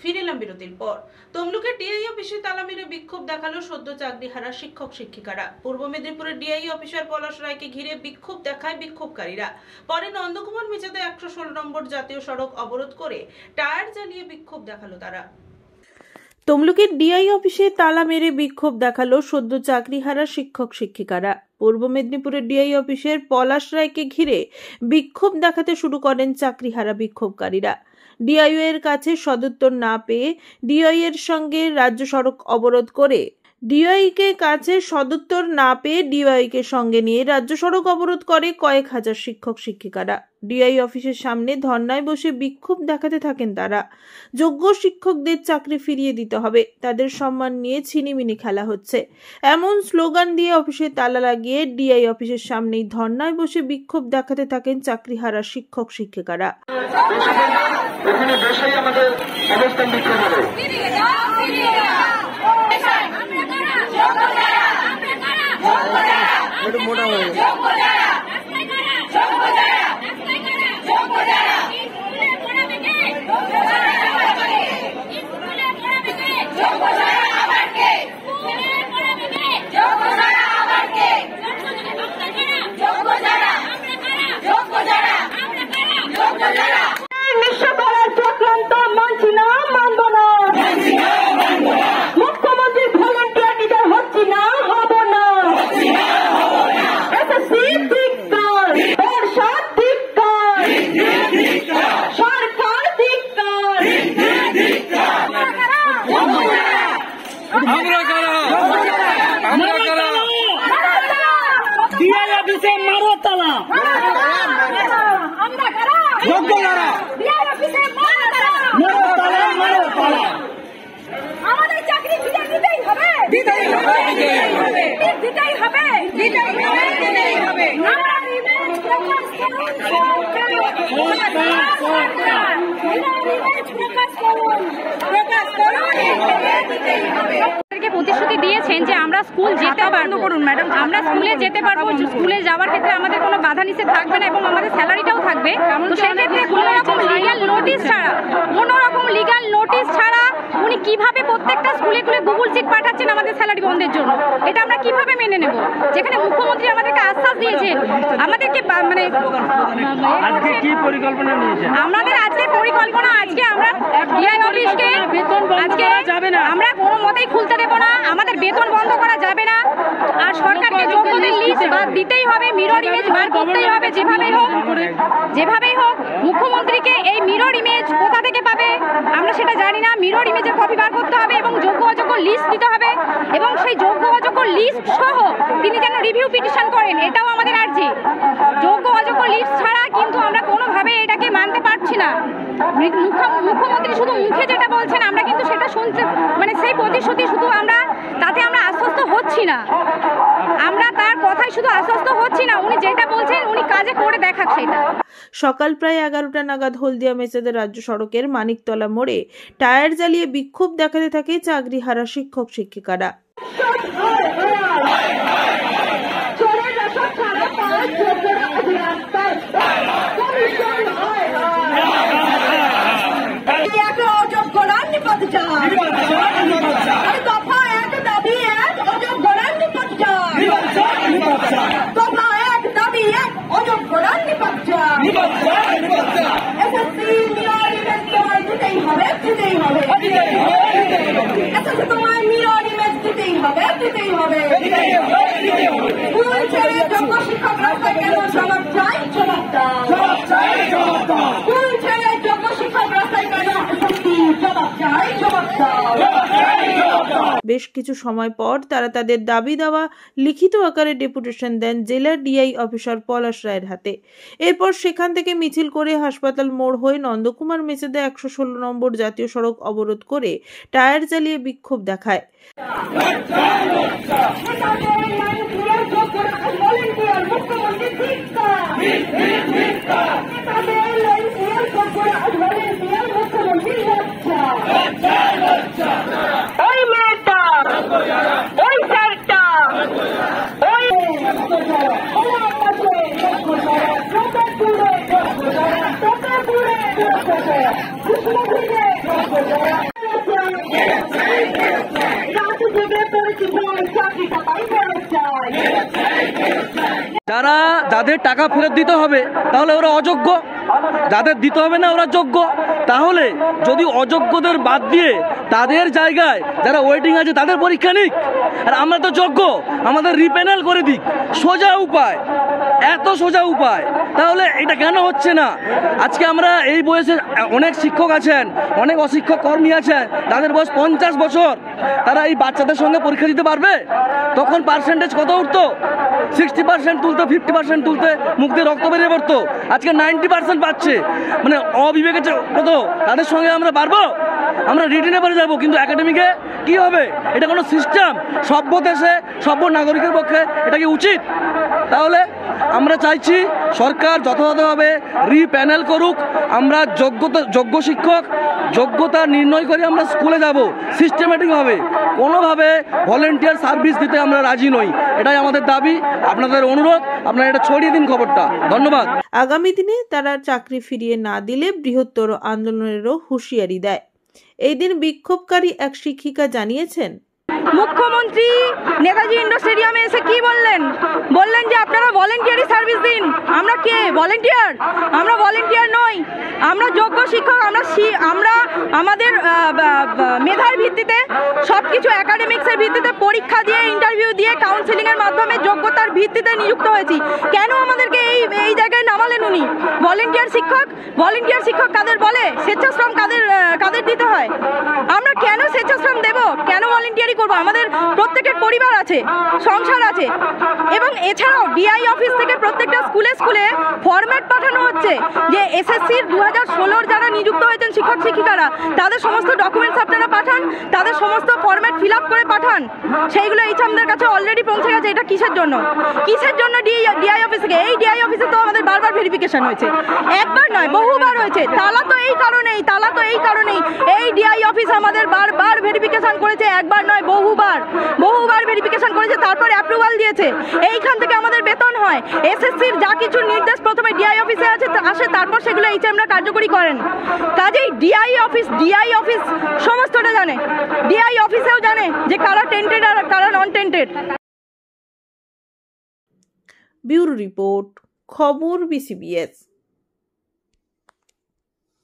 ফিরে এলাম বিরতির পর। তমলুকের ডিআই অফিসে তালা মেরে বিক্ষোভ দেখালো সদ্য চাকরিহারা শিক্ষক শিক্ষিকারা। পূর্ব মেদিনীপুরের ডিআই অফিসার পলাশ রায়কে ঘিরে বিক্ষোভ দেখায় বিক্ষোভকারীরা। পরে নন্দকুমার মেচেদে 116 নম্বর জাতীয় সড়ক অবরোধ করে টায়ার জ্বালিয়ে বিক্ষোভ দেখালো তারা। তমলুকের ডিআই অফিসে তালা মেরে বিক্ষোভ দেখালো সদ্য চাকরিহারা শিক্ষক শিক্ষিকারা। পূর্ব মেদিনীপুরের ডিআই অফিসের পলাশ রায়কে ঘিরে বিক্ষোভ দেখাতে শুরু করেন চাকরিহারা বিক্ষোভকারীরা। ডিআইও এর কাছে সদুত্তর না পেয়ে ডিআই এর সঙ্গে রাজ্য সড়ক অবরোধ করে ডিআইকে সঙ্গে নিয়ে রাজ্য সড়ক অবরোধ করে কয়েক হাজার শিক্ষক শিক্ষিকারা। ডিআই অফিসের সামনে ধর্নায় বসে বিক্ষোভ দেখাতে থাকেন তারা। যোগ্য শিক্ষকদের চাকরি ফিরিয়ে দিতে হবে, তাদের সম্মান নিয়ে ছিনিমিনি খেলা হচ্ছে, এমন স্লোগান দিয়ে অফিসে তালা লাগিয়ে ডিআই অফিসের সামনেই ধর্নায় বসে বিক্ষোভ দেখাতে থাকেন চাকরিহারা শিক্ষক শিক্ষিকারা। প্রতিশ্রুতি দিয়েছেন যে আমরা স্কুল যেতে পারবো, আমরা স্কুলে যেতে পারবো, স্কুলে যাওয়ার ক্ষেত্রে আমাদের কোনো বাধা নিষেধ থাকবে না এবং আমাদের স্যালারিটাও থাকবে। তো সেই ক্ষেত্রে কোনো রকম লিগ্যাল নোটিশ ছাড়া উনি কিভাবে প্রত্যেকটা স্কুলে গুগল সিট পাঠাচ্ছেন আমাদের স্যালারি বন্ধের জন্য? এটা আমরা কিভাবে মেনে নেব? যেখানে মুখ্যমন্ত্রী আমাদেরকে আশ্বাস দিয়েছেন, আমাদেরকে মানে আমাদের আজকে পরিকল্পনা, আজকে আমরা ডিআই অফিসকে আমরা কোনো মতেই খুলতে দেবো না, আমাদের বেতন বন্ধ করা যাবে না, আর সরকারকে যোগ্যদের লিস্ট দিতেই হবে, মিরর ইমেজ বার করতেই হবে, যেভাবেই হোক। মুখ্যমন্ত্রীকে এই মিরর ইমেজ কোথা থেকে পাবে আমরা সেটা জানি না, মিরর ইমেজের কপি বার করতে হবে এবং যোগ্য অযোগ্য লিস্ট দিতে হবে এবং সেই যোগ্য অযোগ্য লিস্ট সহ তিনি যেন রিভিউ পিটিশন করেন, এটাও আমাদের আর্জি। যোগ্য অযোগ্য লিস্ট ছাড়া কিন্তু আমরা কোনোভাবে এটাকে মানতে পারছি না। মুখ্যমন্ত্রী শুধু মুখে যেটা বলছেন আমরা কিন্তু সেটা শুনতে মানে সেই প্রতিশ্রুতি শুধু আমরা তাতে আমরা আশ্বস্ত হচ্ছি না, আমরা তার কথায় শুধু আশ্বস্ত হচ্ছি না, উনি যেটা বলছেন উনি কাজে করে দেখাচ্ছে। এটা সকাল প্রায় 11টা নাগাদ হলদিয়া মেচেদের রাজ্য সড়কের মানিকতলা মোড়ে টায়ার জ্বালিয়ে বিক্ষোভ দেখাতে থাকে চাকরিহারা শিক্ষক শিক্ষিকারা। বেশ কিছু সময় পর তারা তাদের দাবি দেওয়া লিখিত আকারে ডেপুটেশন দেন জেলা ডিআই অফিসার পলাশ রায়ের হাতে। এরপর সেখান থেকে মিছিল করে হাসপাতাল মোড় হয়ে নন্দকুমার মেচেদে 116 নম্বর জাতীয় সড়ক অবরোধ করে টায়ার জ্বালিয়ে বিক্ষোভ দেখায়। যাদের টাকা ফেরত দিতে হবে তাহলে ওরা অযোগ্য, যাদের দিতে হবে না ওরা যোগ্য। তাহলে যদি অযোগ্যদের বাদ দিয়ে তাদের জায়গায় যারা ওয়েটিং আছে তাদের পরীক্ষা নিক, আর আমরা তো যোগ্য, আমাদের রিপ্যানেল করে দিক। সোজা উপায়, এত সোজা উপায়। তাহলে এটা কেন হচ্ছে না? আজকে আমরা এই বয়সে অনেক শিক্ষক আছেন, অনেক অশিক্ষক কর্মী আছেন, তাদের বয়স 50 বছর, তারা এই বাচ্চাদের সঙ্গে পরীক্ষা দিতে পারবে? তখন পার্সেন্টেজ কত উঠতো? 60% তুলতো, 50% তুলতে মুখ দিয়ে রক্ত বেরিয়ে পড়তো। আজকে 90% পাচ্ছে, মানে অবিবেকের মতো। তাদের সঙ্গে আমরা পারবো? আমরা রিটেনে পারে যাবো, কিন্তু একাডেমিকে কি হবে? এটা কোনো সিস্টেম? সভ্য দেশে সভ্য নাগরিকের পক্ষে এটা কি উচিত? তাহলে আমরা চাইছি সরকার যথাযথভাবে রিপ্যানেল করুক। আমরা যোগ্য শিক্ষক যোগ্যতা নির্ণয় করে আমরা স্কুলে যাব সিস্টেমেটিকভাবে। কোনোভাবে ভলেন্টিয়ার সার্ভিস দিতে আমরা রাজি নই, এটাই আমাদের দাবি। আপনাদের অনুরোধ, আপনারা এটা ছড়িয়ে দিন খবরটা। ধন্যবাদ। আগামী দিনে তারা চাকরি ফিরিয়ে না দিলে বৃহত্তর আন্দোলনেরও হুঁশিয়ারি দেয়। এই দিন বিক্ষোভকারী এক শিক্ষিকা জানিয়েছেন, মুখ্যমন্ত্রী নেতাজি ইন্ডোর স্টেডিয়ামে এসে কি বললেন যে আপনারা ভলেন্টিয়ারি সার্ভিস দিন। আমরা কে? ভলেন্টিয়ার? আমরা ভলেন্টিয়ার নই, আমরা যোগ্য শিক্ষক। আমরা আমাদের মেধার ভিত্তিতে সবকিছু একাডেমিক্সের ভিত্তিতে পরীক্ষা দিয়ে, ইন্টারভিউ দিয়ে, কাউন্সিলিং এর মাধ্যমে যোগ্যতার ভিত্তিতে নিযুক্ত হয়েছি। কেন আমাদেরকে এই জায়গায় নামালেন উনি? ভলেন্টিয়ার শিক্ষক কাদের বলে? স্বেচ্ছাশ্রম কাদের দিতে হয়? আমরা কেন স্বেচ্ছাশ্রম দেব? কেন ভলেন্টিয়ারি করবো? আমাদের প্রত্যেকের পরিবার আছে, সংসার আছে। এবং এছাড়াও ডিআই অফিস থেকে প্রত্যেকটা স্কুলে ফরম্যাট পাঠানো হচ্ছে যে এসএসসির 2016 যারা নিযুক্ত হয়েছেন শিক্ষক শিক্ষিকারা, তাদের সমস্ত ডকুমেন্টস আপনারা পাঠান, তাদের সমস্ত ফরম্যাট ফিল আপ করে পাঠান। সেইগুলো এইচএমদের কাছে অলরেডি পৌঁছে গেছে। এটা কিসের জন্য ডিআই অফিস থেকে? এই ডিআই অফিসে তো আমাদের বারবার ভেরিফিকেশন হয়েছে, একবার নয় বহুবার হয়েছে। তালা তো এই কারণেই এই ডিআই অফিস আমাদের বারবার ভেরিফিকেশন করেছে, একবার নয় বহুবার ভেরিফিকেশন করেছে, তারপর অ্যাপ্রুভাল দিয়েছে। এইখান থেকে আমাদের বেতন হয়। এসএসসির যা কিছু নির্দেশ প্রথমে ডিআই অফিসে আসে, তারপর সেগুলো এইচএমরা কার্যকরী করেন। কাজেই ডিআই অফিস সমস্তটা জানে। ডিআই অফিসেও জানে যে কারা টেন্টেড আর কারা নন টেন্টেড। ব্যুরো রিপোর্ট, খবর BCBS।